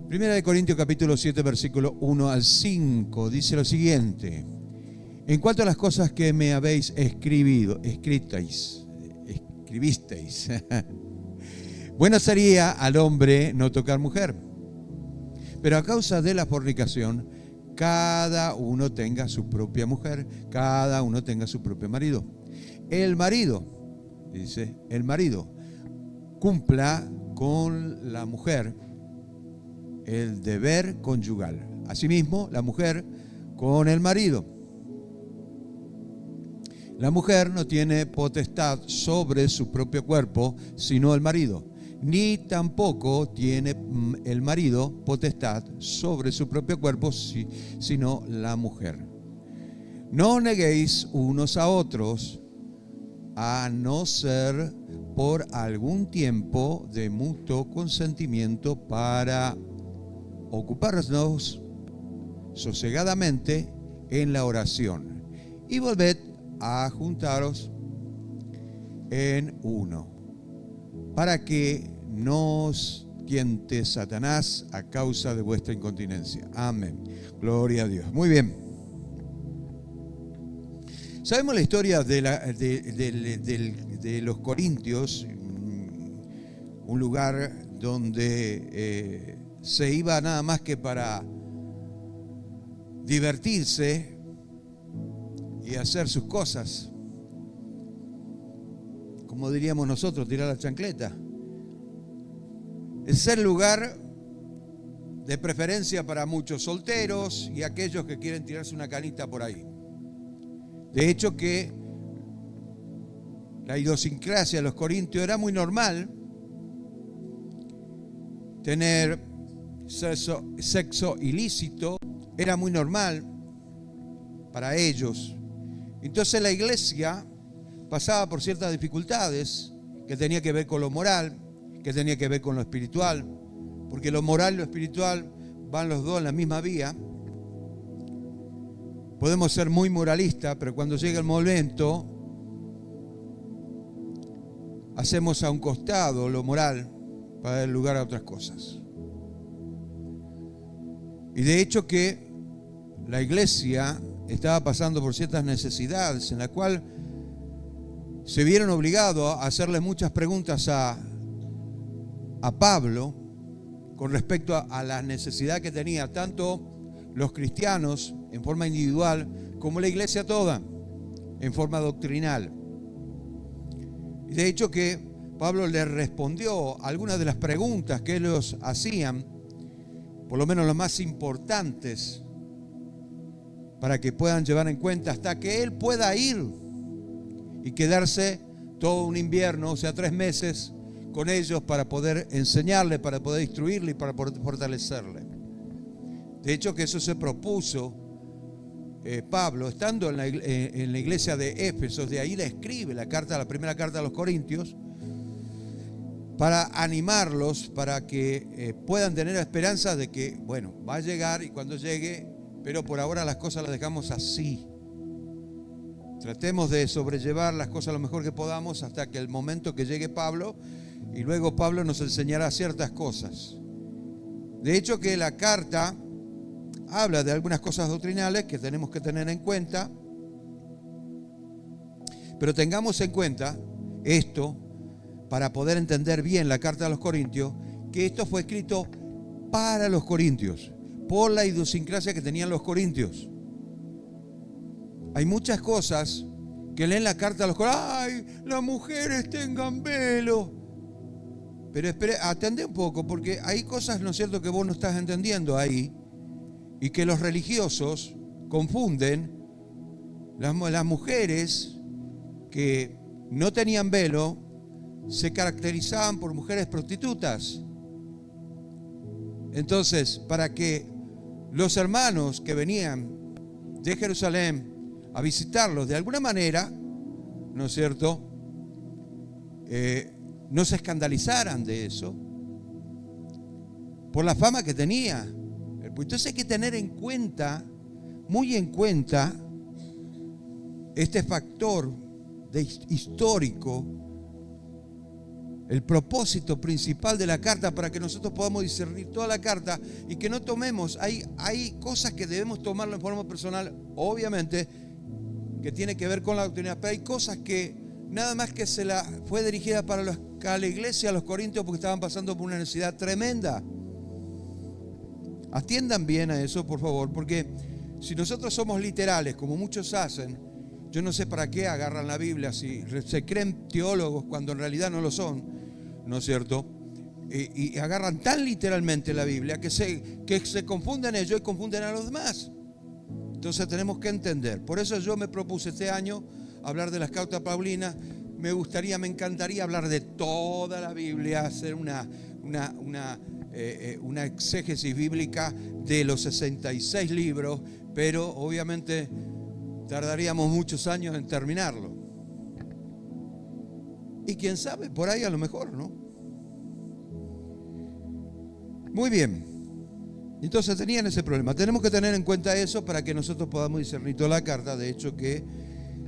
Primera de Corintios capítulo 7, versículo 1 al 5, dice lo siguiente: en cuanto a las cosas que me habéis escribisteis, bueno sería al hombre no tocar mujer, pero a causa de la fornicación, cada uno tenga su propia mujer, cada uno tenga su propio marido. El marido, dice, el marido cumpla con la mujer el deber conyugal. Asimismo, la mujer con el marido. La mujer no tiene potestad sobre su propio cuerpo, sino el marido. Ni tampoco tiene el marido potestad sobre su propio cuerpo, sino la mujer. No neguéis unos a otros, a no ser por algún tiempo de mutuo consentimiento, para ocuparnos sosegadamente en la oración, y volved a juntaros en uno, para que no os tiente Satanás a causa de vuestra incontinencia. Amén. Gloria a Dios. Muy bien. Sabemos la historia de los Corintios, un lugar donde se iba nada más que para divertirse y hacer sus cosas, como diríamos nosotros, tirar la chancleta. Es el lugar de preferencia para muchos solteros y aquellos que quieren tirarse una canita por ahí. De hecho que la idiosincrasia de los corintios era muy normal tener sexo ilícito, era muy normal para ellos. Entonces la iglesia pasaba por ciertas dificultades que tenía que ver con lo moral, que tenía que ver con lo espiritual, porque lo moral y lo espiritual van los dos en la misma vía. Podemos ser muy moralistas, pero cuando llega el momento, hacemos a un costado lo moral para dar lugar a otras cosas. Y de hecho que la iglesia estaba pasando por ciertas necesidades en la cual se vieron obligados a hacerle muchas preguntas a Pablo con respecto a la necesidad que tenía tanto los cristianos en forma individual como la iglesia toda en forma doctrinal. Y de hecho que Pablo le respondió algunas de las preguntas que ellos hacían, por lo menos las más importantes, para que puedan llevar en cuenta hasta que él pueda ir y quedarse todo un invierno, o sea, 3 meses con ellos para poder enseñarle, para poder instruirle y para poder fortalecerle. De hecho que eso se propuso Pablo, estando en la iglesia de Éfeso. De ahí le escribe la primera carta a los Corintios, para animarlos, para que puedan tener esperanza de que, bueno, va a llegar y cuando llegue, pero por ahora las cosas las dejamos así. Tratemos de sobrellevar las cosas lo mejor que podamos hasta que el momento que llegue Pablo, y luego Pablo nos enseñará ciertas cosas. De hecho que la carta habla de algunas cosas doctrinales que tenemos que tener en cuenta, pero tengamos en cuenta esto para poder entender bien la carta a los Corintios, que esto fue escrito para los corintios, por la idiosincrasia que tenían los corintios. Hay muchas cosas que leen la carta a los corintios. ¡Ay, las mujeres tengan velo! Pero atendé un poco, porque hay cosas, ¿no es cierto?, que vos no estás entendiendo ahí, y que los religiosos confunden. Las mujeres que no tenían velo se caracterizaban por mujeres prostitutas. Entonces, para que los hermanos que venían de Jerusalén a visitarlos de alguna manera, ¿no es cierto?, no se escandalizaran de eso, por la fama que tenía. Entonces hay que tener en cuenta, muy en cuenta, este factor histórico el propósito principal de la carta para que nosotros podamos discernir toda la carta y que no tomemos, hay cosas que debemos tomarlo en forma personal, obviamente, que tiene que ver con la doctrina, pero hay cosas que nada más que fue dirigida para la iglesia, a los corintios, porque estaban pasando por una necesidad tremenda. Atiendan bien a eso, por favor, porque si nosotros somos literales, como muchos hacen, yo no sé para qué agarran la Biblia, si se creen teólogos cuando en realidad no lo son, ¿no es cierto? Y agarran tan literalmente la Biblia que se confunden ellos y confunden a los demás. Entonces tenemos que entender. Por eso yo me propuse este año hablar de las cartas paulinas. Me encantaría hablar de toda la Biblia, hacer una exégesis bíblica de los 66 libros, pero obviamente tardaríamos muchos años en terminarlo. Y quién sabe, por ahí a lo mejor, ¿no? Muy bien. Entonces tenían ese problema. Tenemos que tener en cuenta eso para que nosotros podamos discernir toda la carta. De hecho que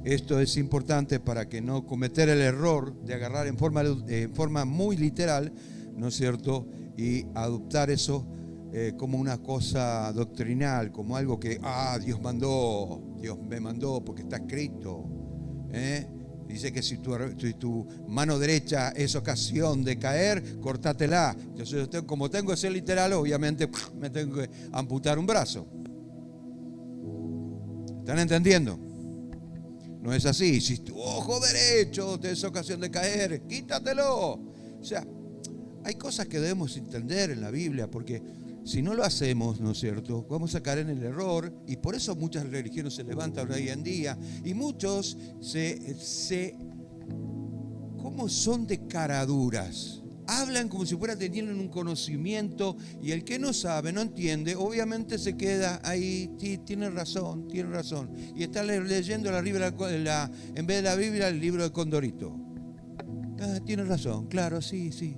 esto es importante para que no cometer el error de agarrar en forma muy literal, ¿no es cierto? Y adoptar eso como una cosa doctrinal, como algo que, Dios me mandó porque está escrito. Dice que si tu mano derecha es ocasión de caer, cortátela. Entonces como tengo ese literal, obviamente me tengo que amputar un brazo. ¿Están entendiendo? No es así. Si tu ojo derecho te es ocasión de caer, quítatelo. O sea, hay cosas que debemos entender en la Biblia, porque si no lo hacemos, ¿no es cierto?, vamos a caer en el error, y por eso muchas religiones se levantan hoy en día, y muchos ¿cómo son de caraduras? Hablan como si tienen un conocimiento, y el que no sabe, no entiende, obviamente se queda ahí, sí, tiene razón, y está leyendo en vez de la Biblia, el libro de Condorito. Tiene razón, claro, sí.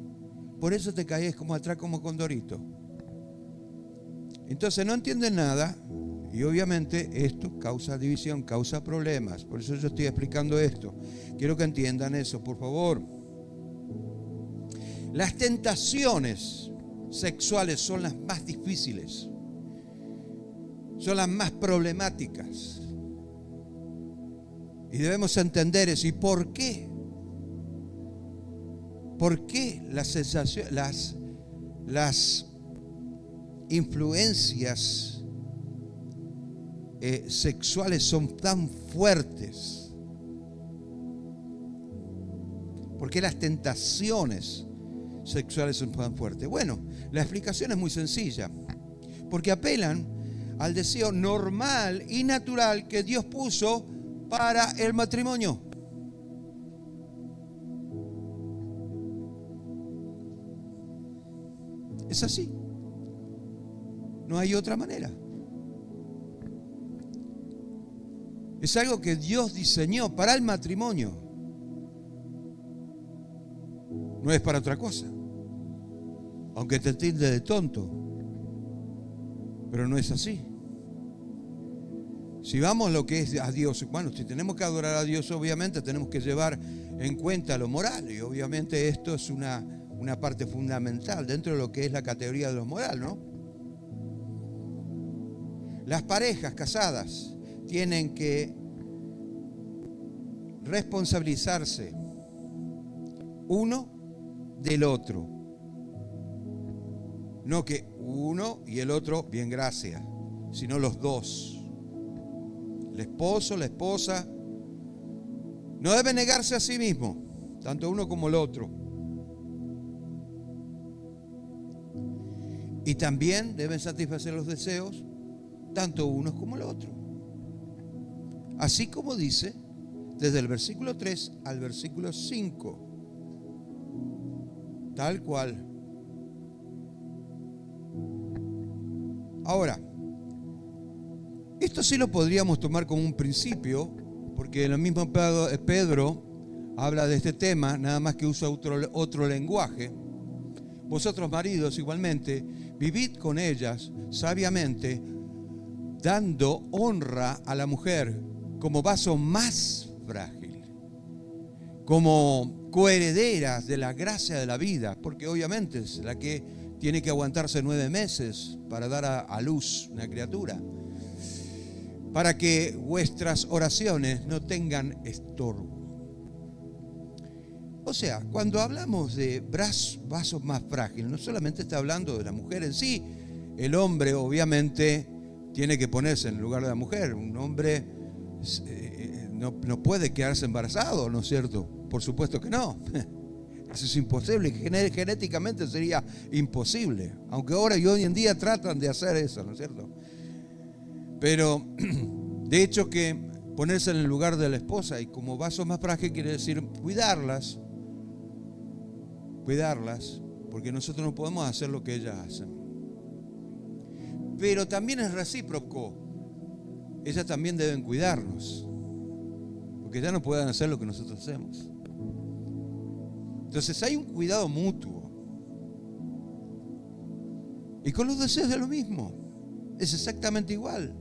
Por eso te caes como atrás como Condorito. Entonces no entienden nada y obviamente esto causa división, causa problemas. Por eso yo estoy explicando esto. Quiero que entiendan eso, por favor. Las tentaciones sexuales son las más difíciles, son las más problemáticas. Y debemos entender eso. ¿Y por qué? ¿Por qué las influencias sexuales son tan fuertes? ¿Por qué las tentaciones sexuales son tan fuertes? Bueno, la explicación es muy sencilla. Porque apelan al deseo normal y natural que Dios puso para el matrimonio. Es así. No hay otra manera. Es algo que Dios diseñó para el matrimonio. No es para otra cosa. Aunque te tilde de tonto. Pero no es así. Si vamos a lo que es a Dios, bueno, si tenemos que adorar a Dios, obviamente tenemos que llevar en cuenta lo moral. Y obviamente esto es una parte fundamental dentro de lo que es la categoría de lo moral, ¿no? Las parejas casadas tienen que responsabilizarse uno del otro. No que uno y el otro, bien, gracias, sino los dos. El esposo, la esposa, no debe negarse a sí mismo, tanto uno como el otro. Y también deben satisfacer los deseos, tanto unos como el otro. Así como dice, desde el versículo 3 al versículo 5. Tal cual. Ahora, esto sí lo podríamos tomar como un principio, porque el mismo Pedro habla de este tema, nada más que usa otro lenguaje. Vosotros, maridos, igualmente, vivid con ellas sabiamente, dando honra a la mujer como vaso más frágil, como coherederas de la gracia de la vida, porque obviamente es la que tiene que aguantarse 9 meses para dar a luz una criatura, para que vuestras oraciones no tengan estorbo. O sea, cuando hablamos de vasos más frágiles, no solamente está hablando de la mujer en sí. El hombre obviamente tiene que ponerse en el lugar de la mujer. Un hombre no puede quedarse embarazado, ¿no es cierto? Por supuesto que no. Eso es imposible, genéticamente sería imposible. Aunque ahora y hoy en día tratan de hacer eso, ¿no es cierto? Pero de hecho que ponerse en el lugar de la esposa y como vaso más frágil quiere decir cuidarlas, porque nosotros no podemos hacer lo que ellas hacen. Pero también es recíproco. Ellas también deben cuidarnos, porque ellas no pueden hacer lo que nosotros hacemos. Entonces hay un cuidado mutuo. Y con los deseos es lo mismo. Es exactamente igual.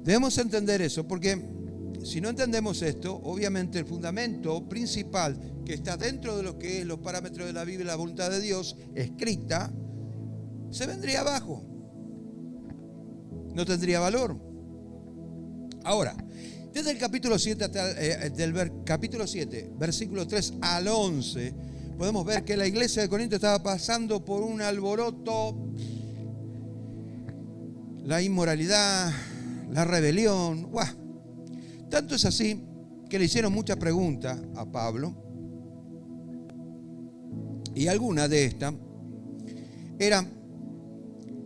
Debemos entender eso, porque si no entendemos esto, obviamente el fundamento principal que está dentro de lo que es los parámetros de la Biblia y la voluntad de Dios escrita, se vendría abajo. No tendría valor. Ahora, desde el capítulo 7 hasta capítulo 7, versículo 3 al 11, podemos ver que la iglesia de Corinto estaba pasando por un alboroto, la inmoralidad, la rebelión. ¡Guau! Tanto es así que le hicieron muchas preguntas a Pablo, y alguna de estas era: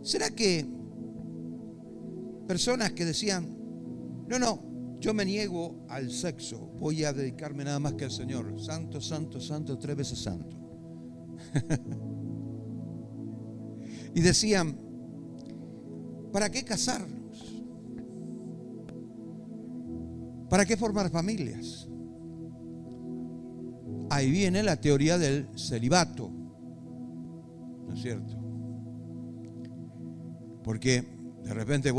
¿será que personas que decían, no, yo me niego al sexo, voy a dedicarme nada más que al Señor, santo, santo, santo, 3 veces santo? Y decían, ¿para qué casarnos? ¿Para qué formar familias? Ahí viene la teoría del celibato, ¿no es cierto? Porque de repente,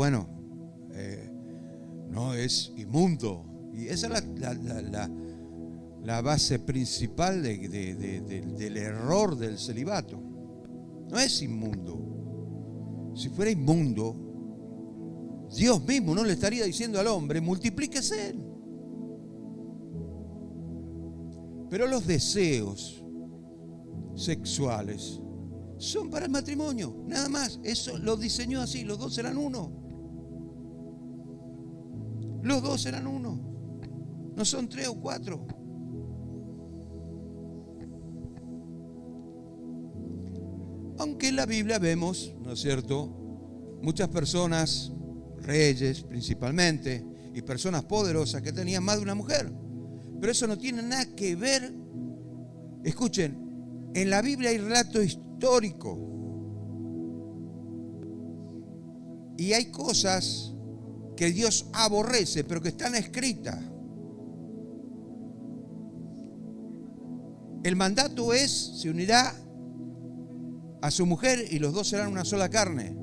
no, es inmundo. Y esa es la base principal del error del celibato. No es inmundo. Si fuera inmundo, Dios mismo no le estaría diciendo al hombre, multiplíquese. Pero los deseos sexuales son para el matrimonio, nada más. Eso lo diseñó así, los dos eran uno. Los dos eran uno. No son 3 o 4. Aunque en la Biblia vemos, ¿no es cierto?, muchas personas, reyes principalmente, y personas poderosas que tenían más de una mujer. Pero eso no tiene nada que ver. Escuchen, en la Biblia hay relato histórico. Y hay cosas que Dios aborrece, pero que están escritas. El mandato es: se unirá a su mujer y los dos serán una sola carne.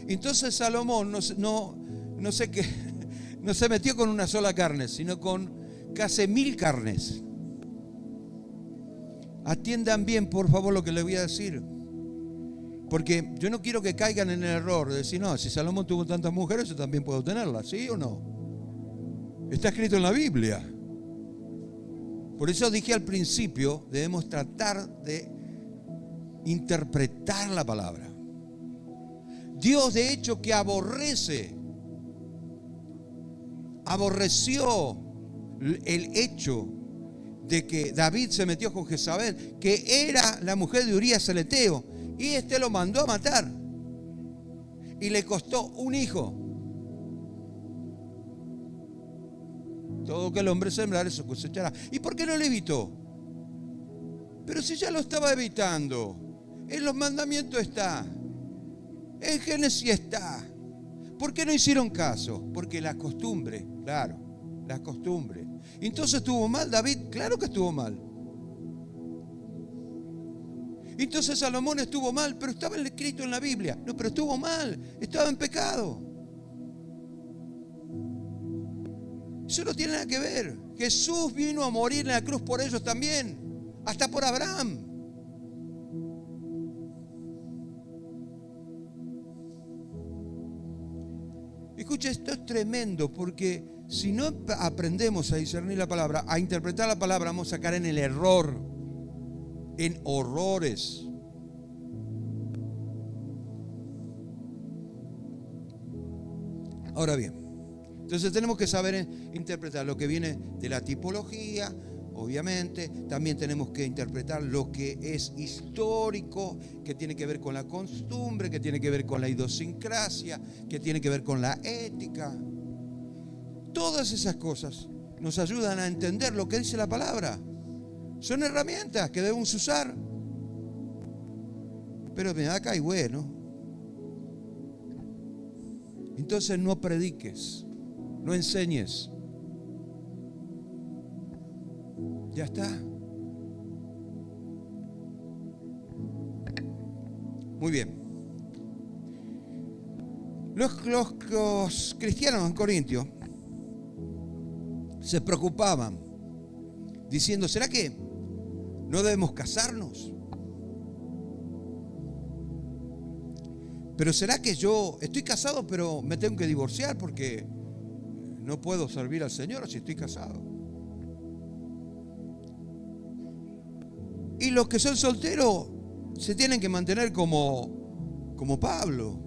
Entonces Salomón no se metió con una sola carne, sino con casi 1000 carnes. Atiendan bien, por favor, lo que les voy a decir, porque yo no quiero que caigan en el error de decir, no, si Salomón tuvo tantas mujeres, yo también puedo tenerlas, ¿sí o no? Está escrito en la Biblia. Por eso dije al principio, debemos tratar de interpretar la palabra. Dios, de hecho, que aborreció el hecho de que David se metió con Jezabel, que era la mujer de Urías el Eteo, y lo mandó a matar y le costó un hijo. Todo que el hombre sembrar, eso cosechará. ¿Y por qué no le evitó? Pero si ya lo estaba evitando, en los mandamientos está, en Génesis está. ¿Por qué no hicieron caso? Porque la costumbre, claro, la costumbre. Entonces estuvo mal David, claro que estuvo mal. Entonces Salomón estuvo mal, pero estaba escrito en la Biblia. No, pero estuvo mal, estaba en pecado. Eso no tiene nada que ver. Jesús vino a morir en la cruz por ellos también, hasta por Abraham. Escucha, esto es tremendo, porque si no aprendemos a discernir la palabra, a interpretar la palabra, vamos a caer en el error, en horrores. Ahora bien, entonces tenemos que saber interpretar lo que viene de la tipología, obviamente. También tenemos que interpretar lo que es histórico, que tiene que ver con la costumbre, que tiene que ver con la idiosincrasia, que tiene que ver con la ética. Todas esas cosas nos ayudan a entender lo que dice la palabra. Son herramientas que debemos usar. Pero me da acá y bueno. Entonces no prediques, no enseñes. Ya está. Muy bien. Los cristianos en Corintio se preocupaban diciendo, ¿será que no debemos casarnos? Pero ¿será que yo estoy casado pero me tengo que divorciar porque no puedo servir al Señor si estoy casado? Y los que son solteros se tienen que mantener como Pablo,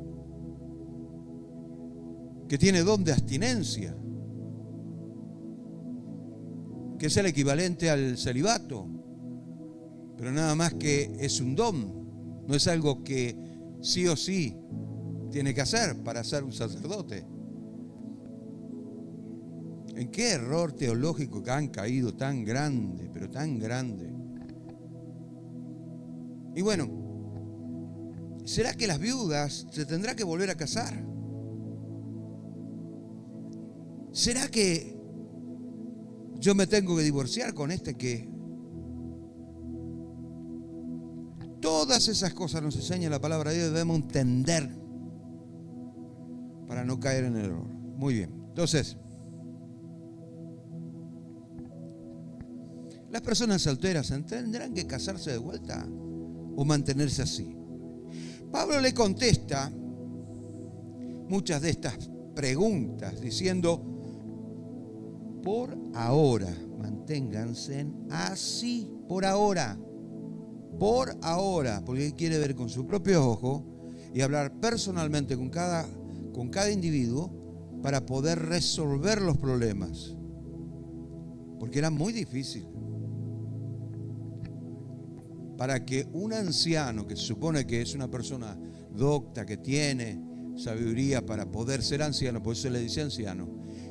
que tiene don de abstinencia, que es el equivalente al celibato, pero nada más que es un don, no es algo que sí o sí tiene que hacer para ser un sacerdote. ¿En qué error teológico que han caído tan grande, pero tan grande? Y bueno, ¿será que las viudas se tendrán que volver a casar? ¿Será que yo me tengo que divorciar con este que? Todas esas cosas nos enseña la palabra de Dios, debemos entender para no caer en el error. Muy bien, entonces, las personas solteras tendrán que casarse de vuelta o mantenerse así. Pablo le contesta muchas de estas preguntas diciendo, por ahora, manténganse así, por ahora, porque él quiere ver con su propio ojo y hablar personalmente con cada individuo para poder resolver los problemas, porque era muy difícil para que un anciano, que se supone que es una persona docta, que tiene sabiduría para poder ser anciano, por eso se le dice anciano,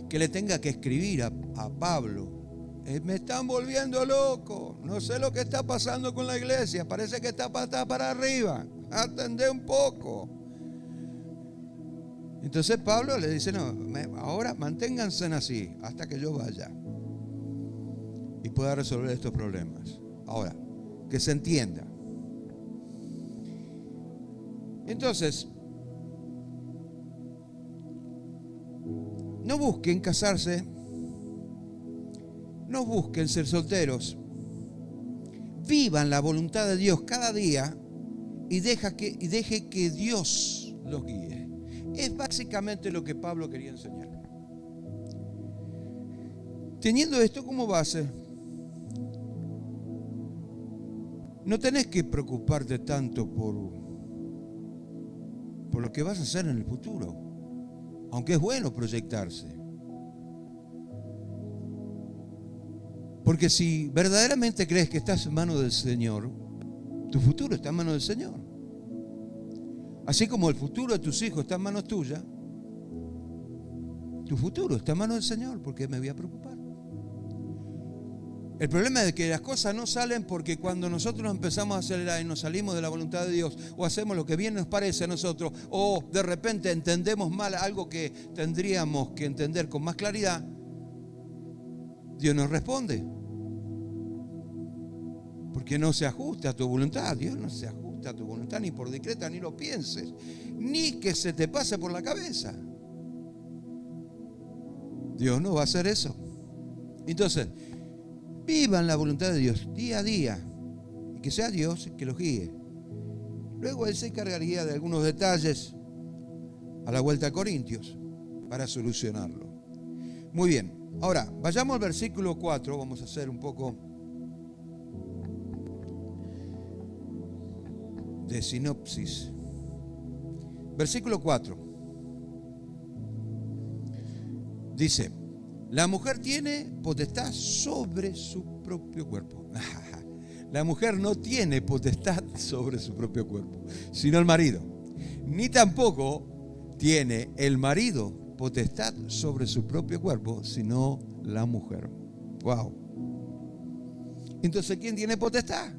que le tenga que escribir a Pablo, me están volviendo loco, no sé lo que está pasando con la iglesia, parece que está para arriba, atendé un poco. Entonces Pablo le dice, no, ahora manténganse así hasta que yo vaya y pueda resolver estos problemas. Ahora, que se entienda. Entonces, no busquen casarse, no busquen ser solteros, vivan la voluntad de Dios cada día y deje que Dios los guíe. Es básicamente lo que Pablo quería enseñar. Teniendo esto como base, no tenés que preocuparte tanto por lo que vas a hacer en el futuro, aunque es bueno proyectarse. Porque si verdaderamente crees que estás en manos del Señor, tu futuro está en manos del Señor. Así como el futuro de tus hijos está en manos tuyas, tu futuro está en manos del Señor. ¿Por qué me voy a preocupar? El problema es que las cosas no salen porque cuando nosotros empezamos a acelerar y nos salimos de la voluntad de Dios, o hacemos lo que bien nos parece a nosotros, o de repente entendemos mal algo que tendríamos que entender con más claridad, Dios nos responde. Porque no se ajusta a tu voluntad. Dios no se ajusta a tu voluntad ni por decreta, ni lo pienses, ni que se te pase por la cabeza. Dios no va a hacer eso. Entonces, vivan la voluntad de Dios día a día y que sea Dios que los guíe. Luego Él se encargaría de algunos detalles a la vuelta a Corintios para solucionarlo. Muy bien, ahora vayamos al versículo 4, vamos a hacer un poco de sinopsis. Versículo 4 dice: la mujer tiene potestad sobre su propio cuerpo. La mujer no tiene potestad sobre su propio cuerpo, sino el marido. Ni tampoco tiene el marido potestad sobre su propio cuerpo, sino la mujer. Wow. Entonces, ¿quién tiene potestad?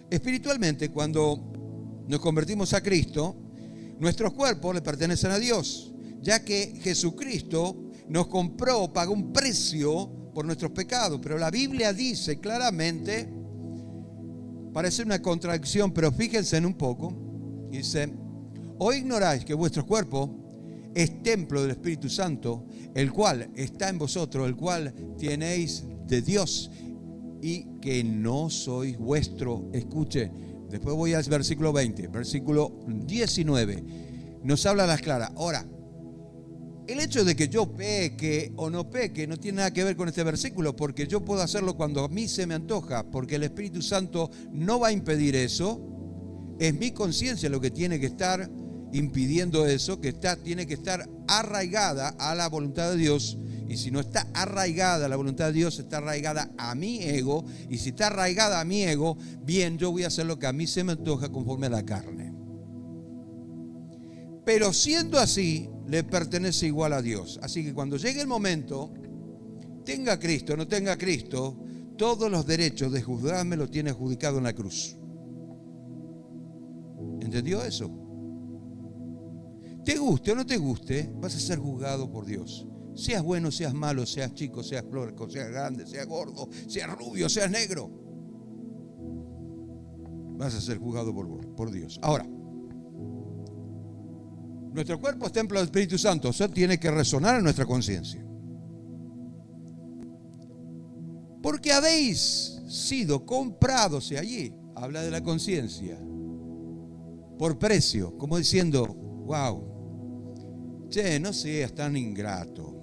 Espiritualmente, cuando nos convertimos a Cristo, nuestros cuerpos le pertenecen a Dios, ya que Jesucristo nos compró, pagó un precio por nuestros pecados. Pero la Biblia dice claramente, parece una contradicción, pero fíjense en un poco, dice: ¿o ignoráis que vuestro cuerpo es templo del Espíritu Santo, el cual está en vosotros, el cual tenéis de Dios, y que no sois vuestro? Escuche, después voy al versículo 20, versículo 19, nos habla a las claras. Ahora, el hecho de que yo peque o no peque no tiene nada que ver con este versículo, porque yo puedo hacerlo cuando a mí se me antoja, porque el Espíritu Santo no va a impedir eso. Es mi conciencia lo que tiene que estar impidiendo eso, tiene que estar arraigada a la voluntad de Dios. Y si no está arraigada a la voluntad de Dios, está arraigada a mi ego. Y si está arraigada a mi ego, bien, yo voy a hacer lo que a mí se me antoja conforme a la carne. Pero siendo así, le pertenece igual a Dios. Así que cuando llegue el momento, tenga Cristo o no tenga Cristo, todos los derechos de juzgarme lo tiene adjudicado en la cruz. ¿Entendió eso? Te guste o no te guste, vas a ser juzgado por Dios. Seas bueno, seas malo, seas chico, seas florco, seas grande, seas gordo, seas rubio, seas negro, vas a ser juzgado por Dios. Ahora, nuestro cuerpo es templo del Espíritu Santo, o sea, tiene que resonar en nuestra conciencia. Porque habéis sido comprados, y allí habla de la conciencia, por precio, como diciendo: wow, che, no seas tan ingrato.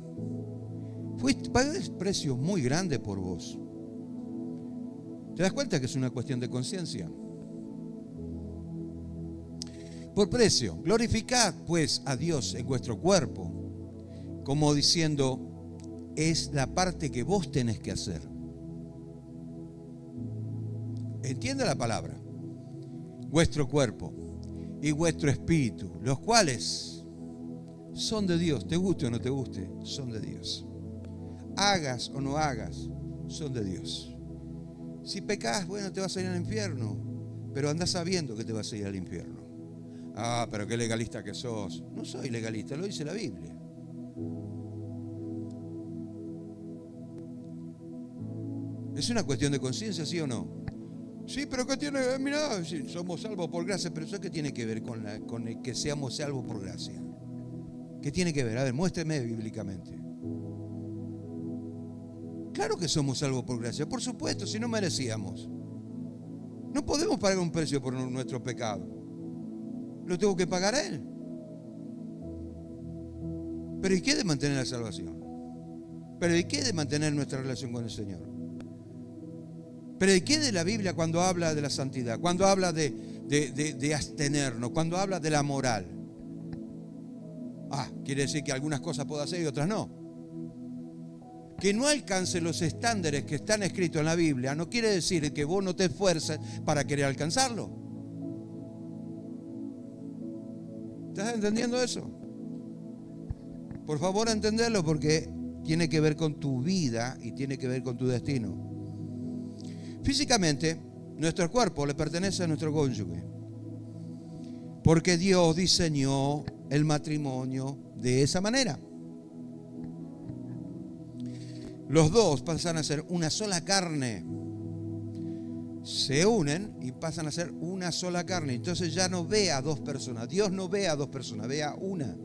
Pagué precios muy grandes por vos. ¿Te das cuenta que es una cuestión de conciencia? Por precio, glorificad pues a Dios en vuestro cuerpo, como diciendo, es la parte que vos tenés que hacer. Entiende la palabra. Vuestro cuerpo y vuestro espíritu, los cuales son de Dios. Te guste o no te guste, son de Dios. Hagas o no hagas, son de Dios. Si pecas, bueno, te vas a ir al infierno, pero andás sabiendo que te vas a ir al infierno. Ah, pero qué legalista que sos. No soy legalista, lo dice la Biblia. ¿Es una cuestión de conciencia, sí o no? Sí, pero ¿qué tiene? Mirá, sí, somos salvos por gracia, pero ¿eso qué tiene que ver con el que seamos salvos por gracia? ¿Qué tiene que ver? A ver, muéstreme bíblicamente. Claro que somos salvos por gracia, por supuesto, si no merecíamos. No podemos pagar un precio por nuestro pecado. Lo tengo que pagar a Él. Pero ¿y qué de mantener la salvación? ¿Pero y qué de mantener nuestra relación con el Señor? ¿Pero y qué de la Biblia cuando habla de la santidad? Cuando habla de abstenernos, cuando habla de la moral. Quiere decir que algunas cosas puedo hacer y otras no. Que no alcance los estándares que están escritos en la Biblia no quiere decir que vos no te esfuerces para querer alcanzarlo. ¿Estás entendiendo eso? Por favor, entenderlo, porque tiene que ver con tu vida y tiene que ver con tu destino. Físicamente, nuestro cuerpo le pertenece a nuestro cónyuge, porque Dios diseñó el matrimonio de esa manera. Los dos pasan a ser una sola carne. Se unen y pasan a ser una sola carne. Entonces ya no ve a dos personas. Dios no ve a dos personas, ve a una.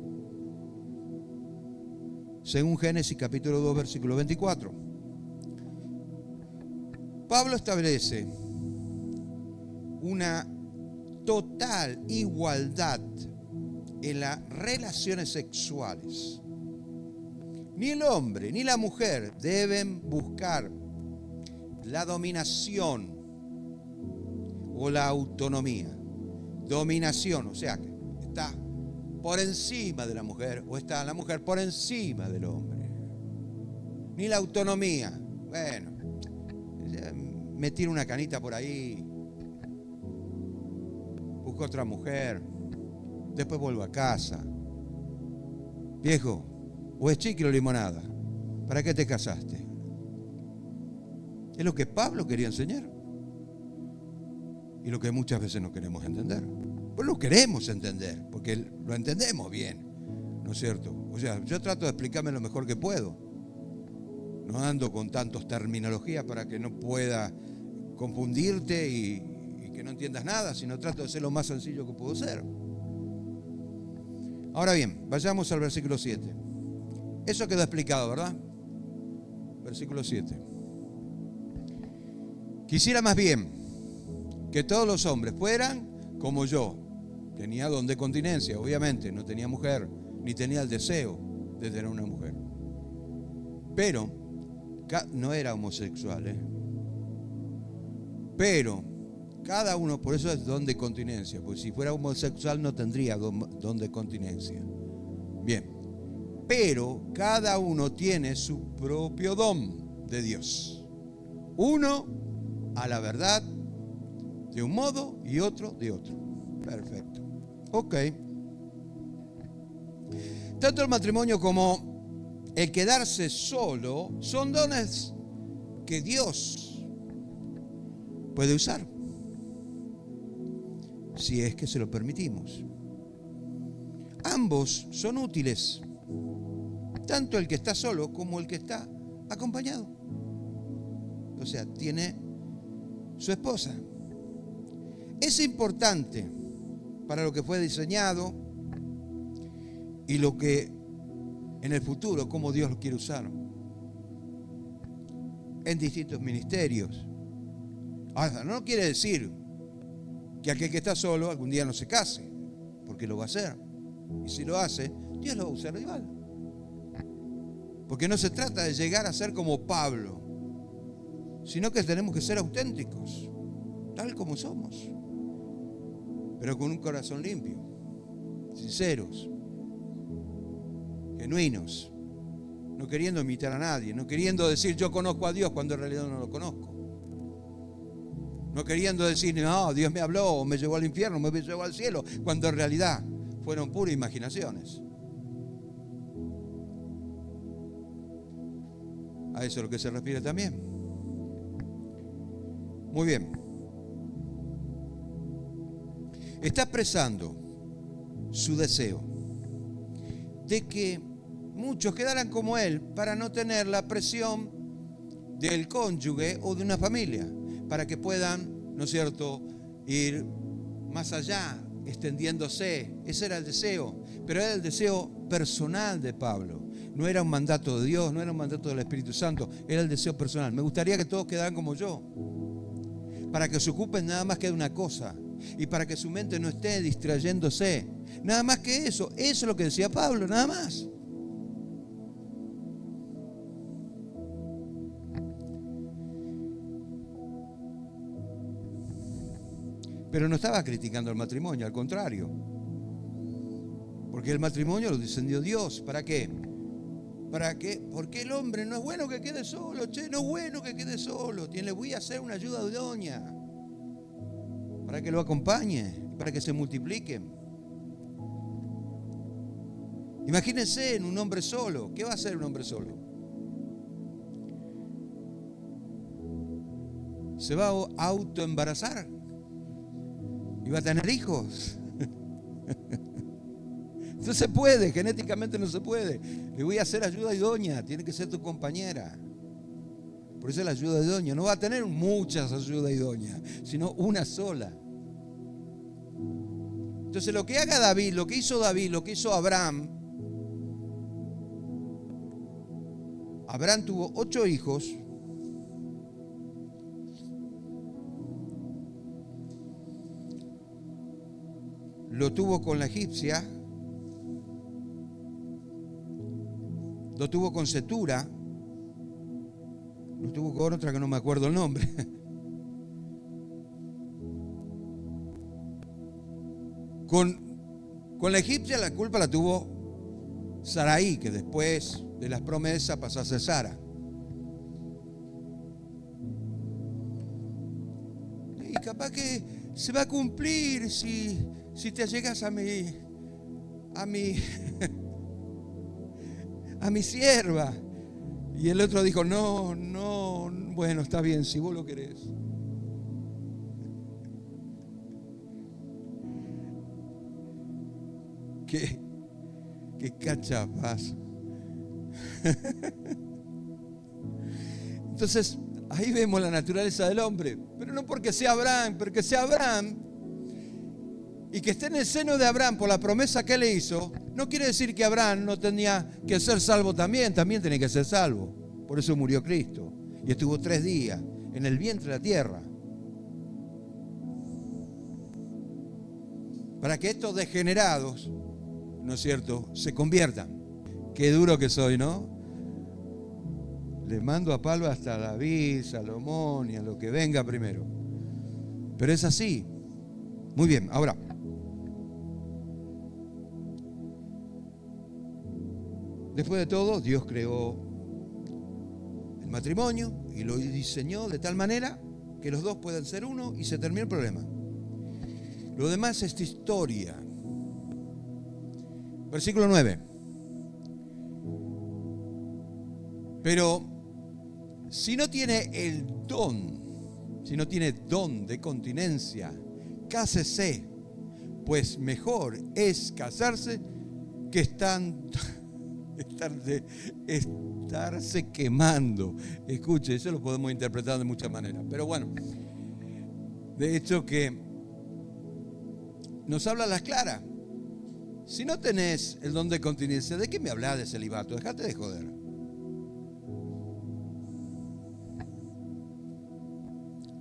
según Génesis capítulo 2, versículo 24. Pablo establece una total igualdad en las relaciones sexuales. Ni el hombre ni la mujer deben buscar la dominación o la autonomía. Dominación, o sea, que está por encima de la mujer o está la mujer por encima del hombre. Ni la autonomía. Bueno, me tiro una canita por ahí, busco otra mujer, después vuelvo a casa. Viejo, o es chicle o limonada, ¿para qué te casaste? Es lo que Pablo quería enseñar y lo que muchas veces no queremos entender. Pues lo queremos entender, porque lo entendemos bien, ¿no es cierto? O sea, yo trato de explicarme lo mejor que puedo. No ando con tantas terminologías para que no pueda confundirte y que no entiendas nada, sino trato de ser lo más sencillo que puedo ser. Ahora bien, vayamos al versículo 7. Eso quedó explicado, ¿verdad? Versículo 7. Quisiera más bien que todos los hombres fueran como yo. Tenía don de continencia, obviamente, no tenía mujer, ni tenía el deseo de tener una mujer. Pero no era homosexual, Pero cada uno, por eso es don de continencia, pues si fuera homosexual no tendría don de continencia. Bien, pero cada uno tiene su propio don de Dios. Uno a la verdad de un modo y otro de otro. Perfecto. Ok. Tanto el matrimonio como el quedarse solo son dones que Dios puede usar, si es que se lo permitimos. Ambos son útiles, tanto el que está solo como el que está acompañado. O sea, tiene su esposa. Es importante para lo que fue diseñado y lo que en el futuro, cómo Dios lo quiere usar en distintos ministerios. Ahora, no quiere decir que aquel que está solo algún día no se case, porque lo va a hacer. Y si lo hace, Dios lo va a usar igual. Porque no se trata de llegar a ser como Pablo, sino que tenemos que ser auténticos, tal como somos, pero con un corazón limpio, sinceros, genuinos, no queriendo imitar a nadie, no queriendo decir yo conozco a Dios cuando en realidad no lo conozco. No queriendo decir, no, Dios me habló, o me llevó al infierno, me llevó al cielo, cuando en realidad fueron puras imaginaciones. A eso es lo que se refiere también. Muy bien. Está expresando su deseo de que muchos quedaran como él para no tener la presión del cónyuge o de una familia, para que puedan, ¿no es cierto?, ir más allá, extendiéndose. Ese era el deseo, pero era el deseo personal de Pablo. No era un mandato de Dios, no era un mandato del Espíritu Santo, era el deseo personal. Me gustaría que todos quedaran como yo, para que se ocupen nada más que de una cosa y para que su mente no esté distrayéndose. Nada más que eso es lo que decía Pablo, nada más. Pero no estaba criticando el matrimonio, al contrario. Porque el matrimonio lo diseñó Dios. ¿Para qué? ¿Para qué? Porque el hombre no es bueno que quede solo, no es bueno que quede solo. Le voy a hacer una ayuda idónea para que lo acompañe, para que se multipliquen. Imagínense en un hombre solo. ¿Qué va a hacer un hombre solo? Se va a autoembarazar y va a tener hijos. No se puede, genéticamente no se puede. Le voy a hacer ayuda idónea, tiene que ser tu compañera. Por eso es la ayuda idónea. No va a tener muchas ayudas idóneas, sino una sola. Entonces lo que haga David, lo que hizo David, lo que hizo Abraham, Abraham tuvo 8 hijos. Lo tuvo con la egipcia, lo tuvo con Setura, lo tuvo con otra que no me acuerdo el nombre. Con la egipcia la culpa la tuvo Sarai, que después de las promesas pasó a ser Sara. Y capaz que se va a cumplir si te allegas a mi sierva. Y el otro dijo, no, bueno, está bien, si vos lo querés. Qué cachapaz. Entonces, ahí vemos la naturaleza del hombre. Pero no porque sea Abraham, pero que sea Abraham y que esté en el seno de Abraham por la promesa que le hizo, no quiere decir que Abraham no tenía que ser salvo también tenía que ser salvo. Por eso murió Cristo y estuvo 3 días en el vientre de la tierra. Para que estos degenerados, ¿no es cierto?, se conviertan. Qué duro que soy, ¿no? Le mando a palo hasta David, Salomón y a lo que venga primero. Pero es así. Muy bien, ahora. Después de todo, Dios creó el matrimonio y lo diseñó de tal manera que los dos puedan ser uno y se termina el problema. Lo demás es historia. Versículo 9. Pero si no tiene don de continencia, cásese, pues mejor es casarse que estarse quemando. Escuche, eso lo podemos interpretar de muchas maneras. Pero bueno, de hecho que nos habla a las claras. Si no tenés el don de continencia, ¿de qué me hablas de celibato? Dejate de joder.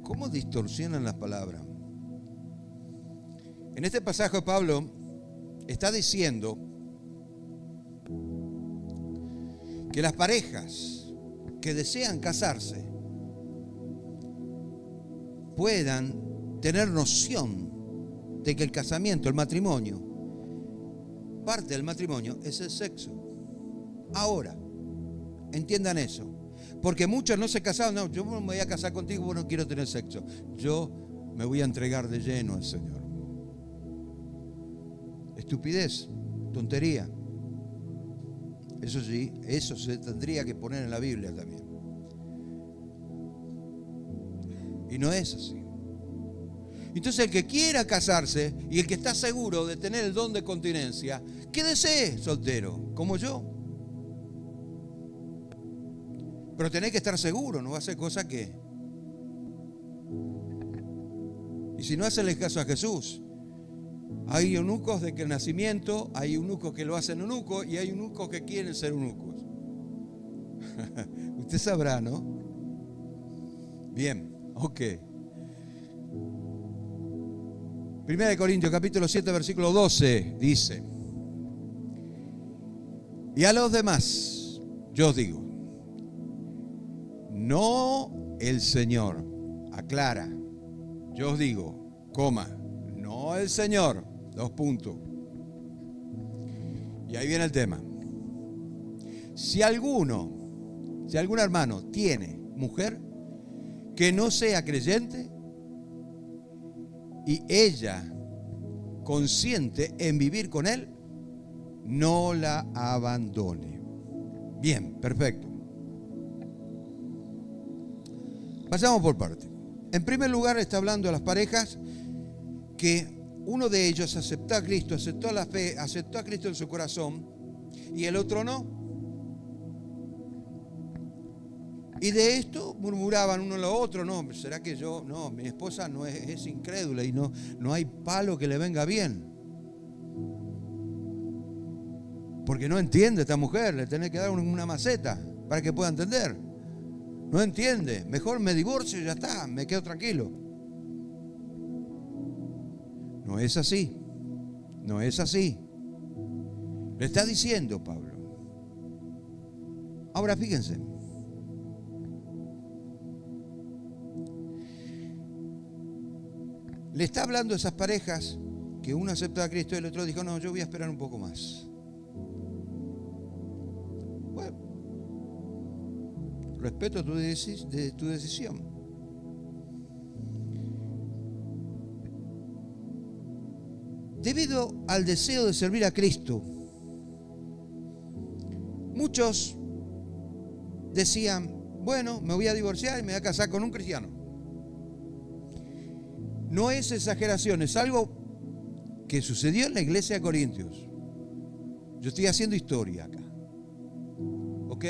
¿Cómo distorsionan las palabras? En este pasaje Pablo está diciendo que las parejas que desean casarse puedan tener noción de que el casamiento, el matrimonio, parte del matrimonio es el sexo. Ahora, entiendan eso. Porque muchos no se casaron. No, yo me voy a casar contigo porque no quiero tener sexo. Yo me voy a entregar de lleno al Señor. Estupidez, tontería. Eso sí, eso se tendría que poner en la Biblia también. Y no es así. Entonces el que quiera casarse y el que está seguro de tener el don de continencia, quédese soltero, como yo. Pero tenés que estar seguro, no va a ser cosa que... Y si no, hacerle caso a Jesús. Hay eunucos de que el nacimiento, hay eunucos que lo hacen eunucos y hay eunucos que quieren ser eunucos. Usted sabrá, ¿no? Bien, ok. 1 Corintios capítulo 7 versículo 12 dice: y a los demás yo os digo, no el Señor, aclara, yo os digo, coma, no el Señor, 2 puntos. Y ahí viene el tema. Si algún hermano tiene mujer que no sea creyente y ella consiente en vivir con él, no la abandone. Bien, perfecto. Pasamos por parte. En primer lugar está hablando de las parejas que uno de ellos aceptó a Cristo, aceptó la fe, aceptó a Cristo en su corazón y el otro no. Y de esto murmuraban uno a lo otro, no, ¿será que yo? No, mi esposa no es incrédula y no hay palo que le venga bien. Porque no entiende esta mujer, le tenés que dar una maceta. para que pueda entender. No entiende, mejor me divorcio y ya está, me quedo tranquilo. No es así, no es así. Le está diciendo Pablo. Ahora fíjense. Le está hablando a esas parejas que uno aceptó a Cristo y el otro dijo, no, yo voy a esperar un poco más. Bueno, respeto tu decisión. Debido al deseo de servir a Cristo, muchos decían, bueno, me voy a divorciar y me voy a casar con un cristiano. No es exageración, es algo que sucedió en la iglesia de Corintios. Yo estoy haciendo historia acá. ¿Ok?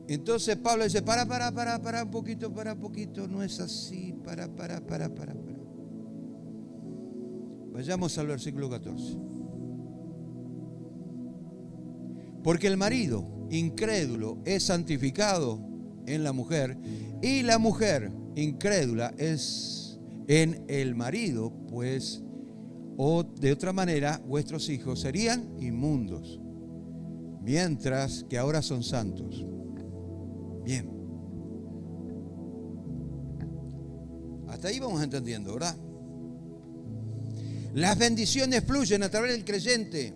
Entonces Pablo dice, para un poquito, no es así, para. Vayamos al versículo 14. Porque el marido incrédulo es santificado en la mujer y la mujer incrédula es en el marido, pues, o de otra manera, vuestros hijos serían inmundos, mientras que ahora son santos. Bien. Hasta ahí vamos entendiendo, ¿verdad? Las bendiciones fluyen a través del creyente.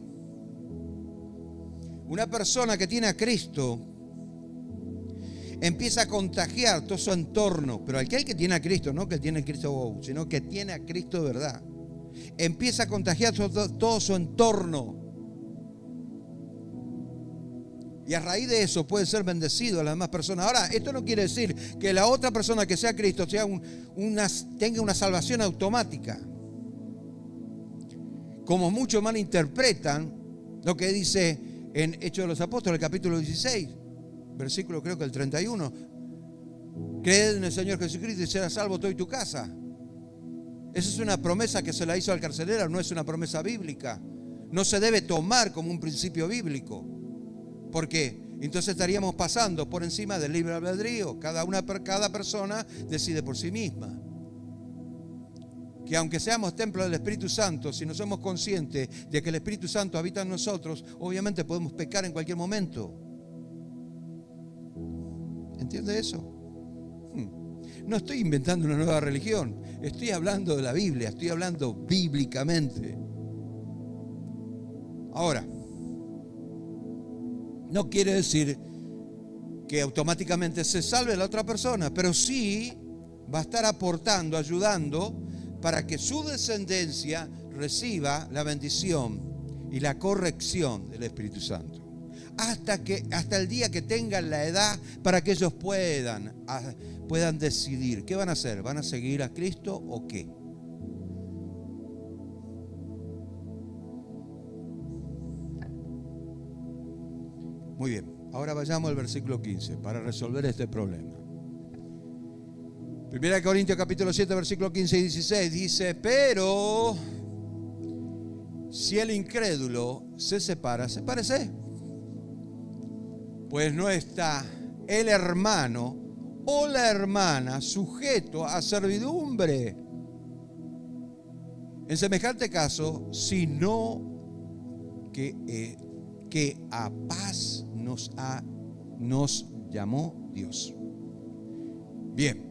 Una persona que tiene a Cristo empieza a contagiar todo su entorno, pero aquel que tiene a Cristo, no que tiene a Cristo, sino que tiene a Cristo de verdad, empieza a contagiar todo su entorno. Y a raíz de eso puede ser bendecido a las demás personas. Ahora, esto no quiere decir que la otra persona que sea Cristo tenga una salvación automática. Como muchos malinterpretan lo que dice en Hechos de los Apóstoles, capítulo 16, versículo creo que el 31. Creed en el Señor Jesucristo y serás salvo tú y tu casa. Esa es una promesa que se la hizo al carcelero, no es una promesa bíblica. No se debe tomar como un principio bíblico. ¿Por qué? Entonces estaríamos pasando por encima del libre albedrío. Cada persona decide por sí misma. Que aunque seamos templo del Espíritu Santo, si no somos conscientes de que el Espíritu Santo habita en nosotros, obviamente podemos pecar en cualquier momento. ¿Entiende eso? No estoy inventando una nueva religión, estoy hablando de la Biblia, estoy hablando bíblicamente. Ahora, no quiere decir que automáticamente se salve la otra persona, pero sí va a estar aportando, ayudando para que su descendencia reciba la bendición y la corrección del Espíritu Santo. Hasta el día que tengan la edad para que ellos puedan decidir. ¿Qué van a hacer? ¿Van a seguir a Cristo o qué? Muy bien, ahora vayamos al versículo 15 para resolver este problema. 1 Corintios capítulo 7, versículo 15 y 16 dice, pero si el incrédulo se separa, sepárese. Pues no está el hermano o la hermana sujeto a servidumbre. En semejante caso, sino que a paz nos llamó Dios. Bien.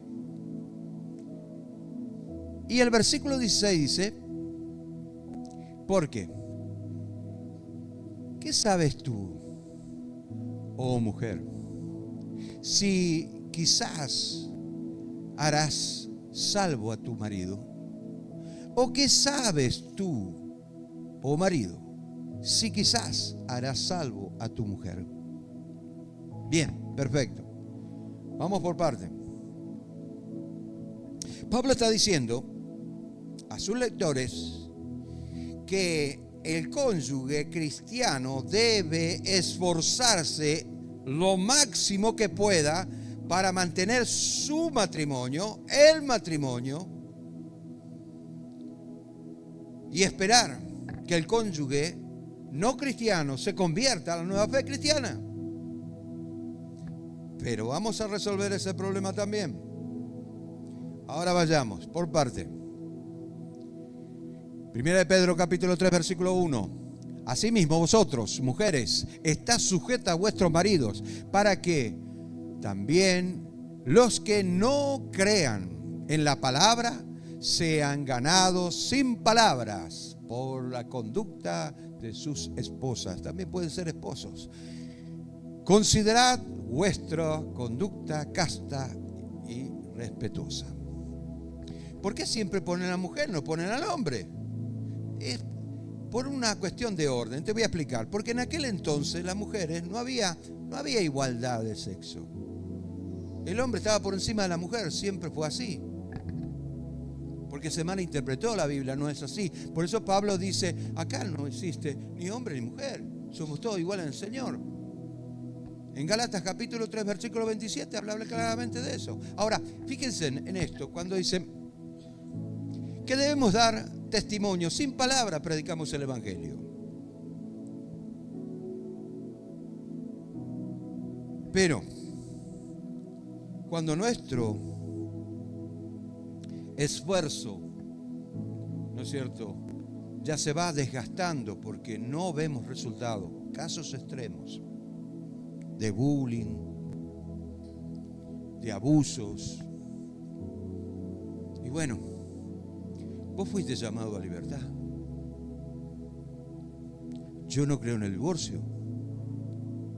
Y el versículo 16 dice, ¿por qué? ¿Qué sabes tú, oh mujer, si quizás harás salvo a tu marido? ¿O qué sabes tú, oh marido, si quizás harás salvo a tu mujer? Bien, perfecto. Vamos por parte. Pablo está diciendo a sus lectores que el cónyuge cristiano debe esforzarse lo máximo que pueda para mantener su matrimonio, el matrimonio, y esperar que el cónyuge no cristiano se convierta a la nueva fe cristiana. Pero vamos a resolver ese problema también. Ahora vayamos por parte. Primera de Pedro capítulo 3 versículo 1. Asimismo vosotros, mujeres, estad sujetas a vuestros maridos, para que también los que no crean en la palabra sean ganados sin palabras por la conducta de sus esposas. También pueden ser esposos. Considerad vuestra conducta casta y respetuosa. ¿Por qué siempre ponen a la mujer, no ponen al hombre? Es por una cuestión de orden. Te voy a explicar. Porque en aquel entonces las mujeres no había igualdad de sexo. El hombre estaba por encima de la mujer, siempre fue así. Porque se malinterpretó la Biblia, no es así. Por eso Pablo dice, acá no existe ni hombre ni mujer, somos todos iguales en el Señor. En Gálatas capítulo 3 versículo 27 habla claramente de eso. Ahora, fíjense en esto, cuando dice que debemos dar testimonio, sin palabra predicamos el Evangelio. Pero cuando nuestro esfuerzo, ¿no es cierto?, ya se va desgastando porque no vemos resultados, casos extremos de bullying, de abusos, y bueno, vos fuiste llamado a libertad. Yo no creo en el divorcio,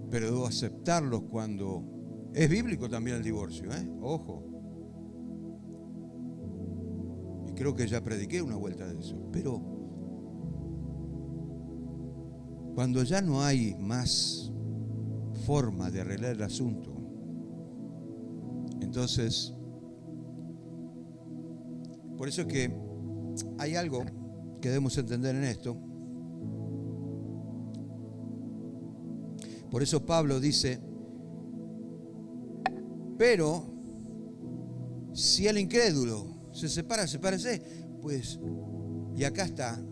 pero debo aceptarlo cuando es bíblico también el divorcio, ojo. Y creo que ya prediqué una vuelta de eso. Pero cuando ya no hay más forma de arreglar el asunto, entonces, por eso es que hay algo que debemos entender en esto. Por eso Pablo dice, pero si el incrédulo se separa, sepárese, pues, y acá está,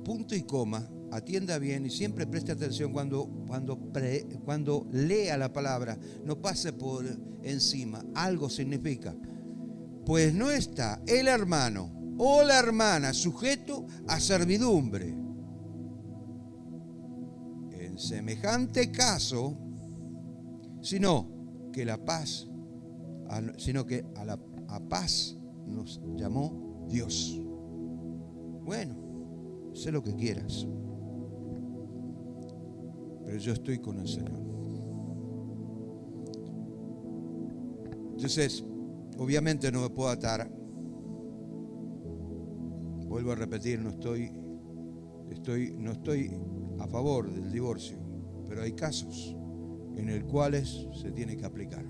punto y coma, atienda bien y siempre preste atención cuando lea la palabra, no pase por encima, algo significa. Pues no está el hermano o la hermana sujeto a servidumbre. En semejante caso, sino que a paz nos llamó Dios. Bueno, sé lo que quieras, pero yo estoy con el Señor. Entonces, obviamente no me puedo atar. Vuelvo a repetir, no estoy a favor del divorcio, pero hay casos en los cuales se tiene que aplicar.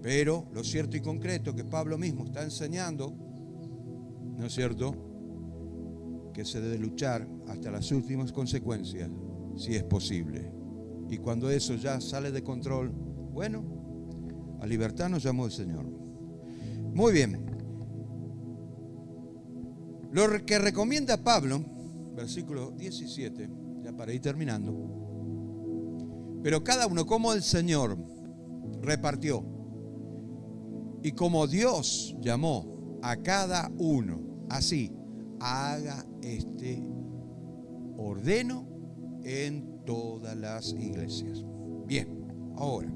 Pero lo cierto y concreto que Pablo mismo está enseñando, ¿no es cierto?, que se debe luchar hasta las últimas consecuencias, si es posible. Y cuando eso ya sale de control, bueno, a libertad nos llamó el Señor. Muy bien. Lo que recomienda Pablo, versículo 17, ya para ir terminando. Pero cada uno, como el Señor repartió y como Dios llamó a cada uno, así haga ordeno en todas las iglesias. Bien, ahora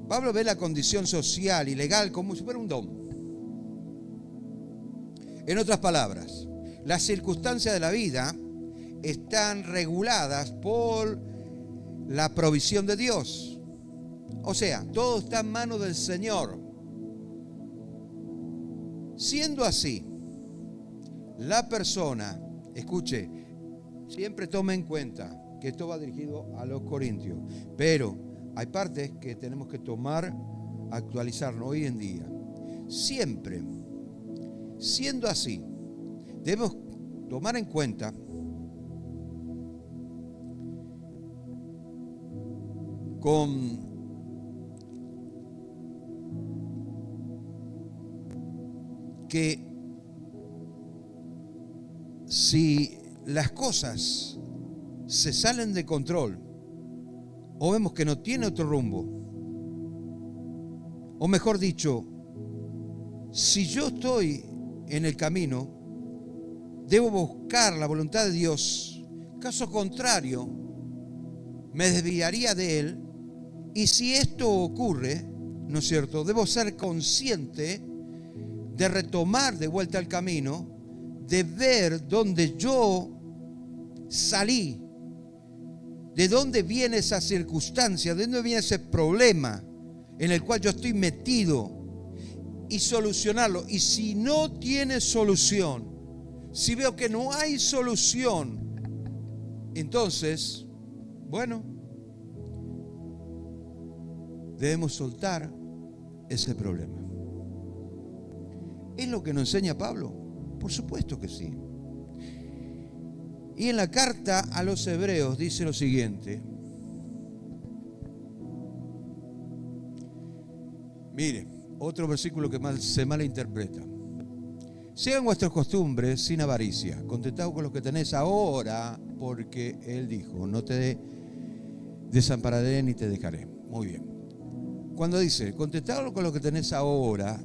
Pablo ve la condición social y legal como si fuera un don. En otras palabras, las circunstancias de la vida están reguladas por la provisión de Dios. O sea, todo está en manos del Señor. Siendo así, la persona, escuche, siempre tome en cuenta que esto va dirigido a los corintios, pero hay partes que tenemos que actualizarnos hoy en día. Siempre, siendo así, debemos tomar en cuenta que si las cosas se salen de control, o vemos que no tiene otro rumbo, o mejor dicho, si yo estoy en el camino, debo buscar la voluntad de Dios. Caso contrario, me desviaría de Él. Y si esto ocurre, ¿no es cierto?, debo ser consciente de retomar de vuelta el camino, de ver dónde yo salí, de dónde viene esa circunstancia, de dónde viene ese problema en el cual yo estoy metido, y solucionarlo. Y si no tiene solución, si veo que no hay solución, entonces, bueno, debemos soltar ese problema. ¿Es lo que nos enseña Pablo? Por supuesto que sí. Y en la carta a los Hebreos dice lo siguiente. Mire, otro versículo que se malinterpreta. Sigan vuestras costumbres sin avaricia, contentados con lo que tenés ahora, porque Él dijo, no te desampararé ni te dejaré. Muy bien. Cuando dice, contentados con lo que tenés ahora,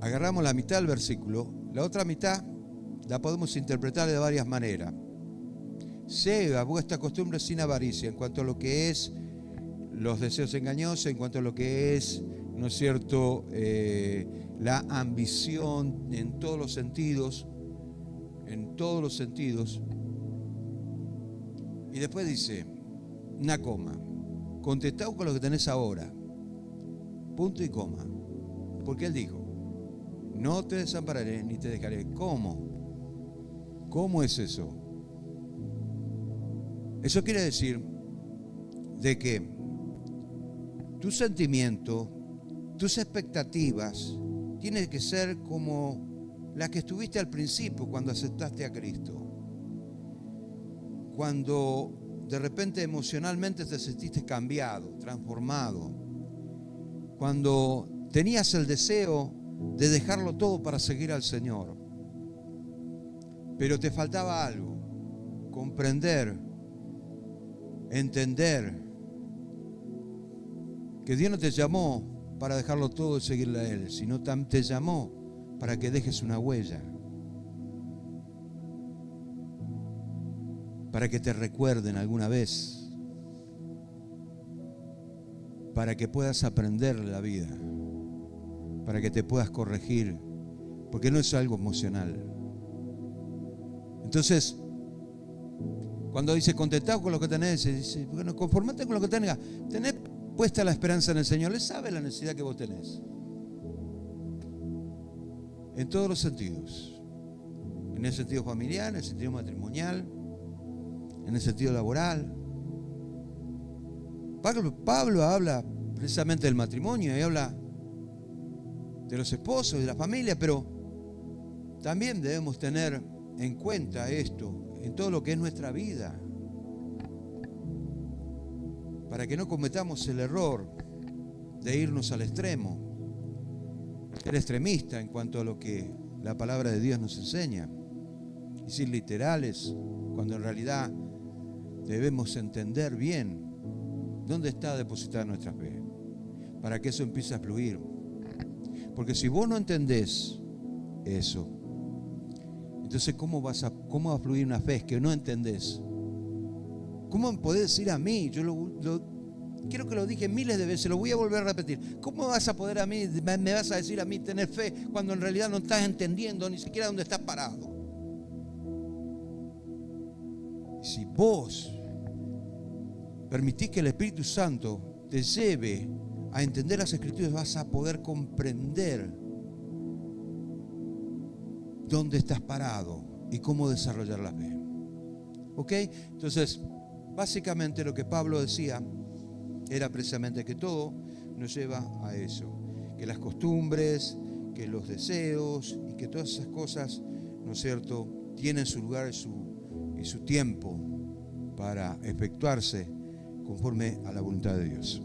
agarramos la mitad del versículo, la otra mitad la podemos interpretar de varias maneras. Siga vuestra costumbre sin avaricia en cuanto a lo que es los deseos engañosos, en cuanto a lo que es, ¿no es cierto?, la ambición en todos los sentidos, Y después dice, una coma, contestaos con lo que tenés ahora, punto y coma, porque Él dijo, no te desampararé ni te dejaré. ¿Cómo? ¿Cómo es eso? Eso quiere decir de que tu sentimiento, tus expectativas tienen que ser como las que estuviste al principio cuando aceptaste a Cristo. Cuando de repente emocionalmente te sentiste cambiado, transformado. Cuando tenías el deseo de dejarlo todo para seguir al Señor. Pero te faltaba algo, comprender, entender que Dios no te llamó para dejarlo todo y seguirle a Él, sino te llamó para que dejes una huella, para que te recuerden alguna vez, para que puedas aprender la vida, para que te puedas corregir, porque no es algo emocional. Entonces, cuando dice contentado con lo que tenés, dice, bueno, conformate con lo que tengas. Tenés puesta la esperanza en el Señor. Él sabe la necesidad que vos tenés. En todos los sentidos. En el sentido familiar, en el sentido matrimonial, en el sentido laboral. Pablo habla precisamente del matrimonio y habla de los esposos y de la familia, pero también debemos tener en cuenta esto en todo lo que es nuestra vida, para que no cometamos el error de irnos al extremo, ser extremista en cuanto a lo que la palabra de Dios nos enseña, y ser literales, cuando en realidad debemos entender bien dónde está depositada nuestra fe, para que eso empiece a fluir. Porque si vos no entendés eso, entonces ¿cómo va a fluir una fe que no entendés? ¿Cómo me podés decir a mí? Quiero que lo dije miles de veces, lo voy a volver a repetir. ¿Cómo vas a poder me vas a decir a mí tener fe cuando en realidad no estás entendiendo ni siquiera dónde estás parado? Y si vos permitís que el Espíritu Santo te lleve a entender las Escrituras, vas a poder comprender dónde estás parado y cómo desarrollar la fe. ¿Ok? Entonces, básicamente lo que Pablo decía era precisamente que todo nos lleva a eso, que las costumbres, que los deseos y que todas esas cosas, ¿no es cierto?, tienen su lugar y su tiempo para efectuarse conforme a la voluntad de Dios.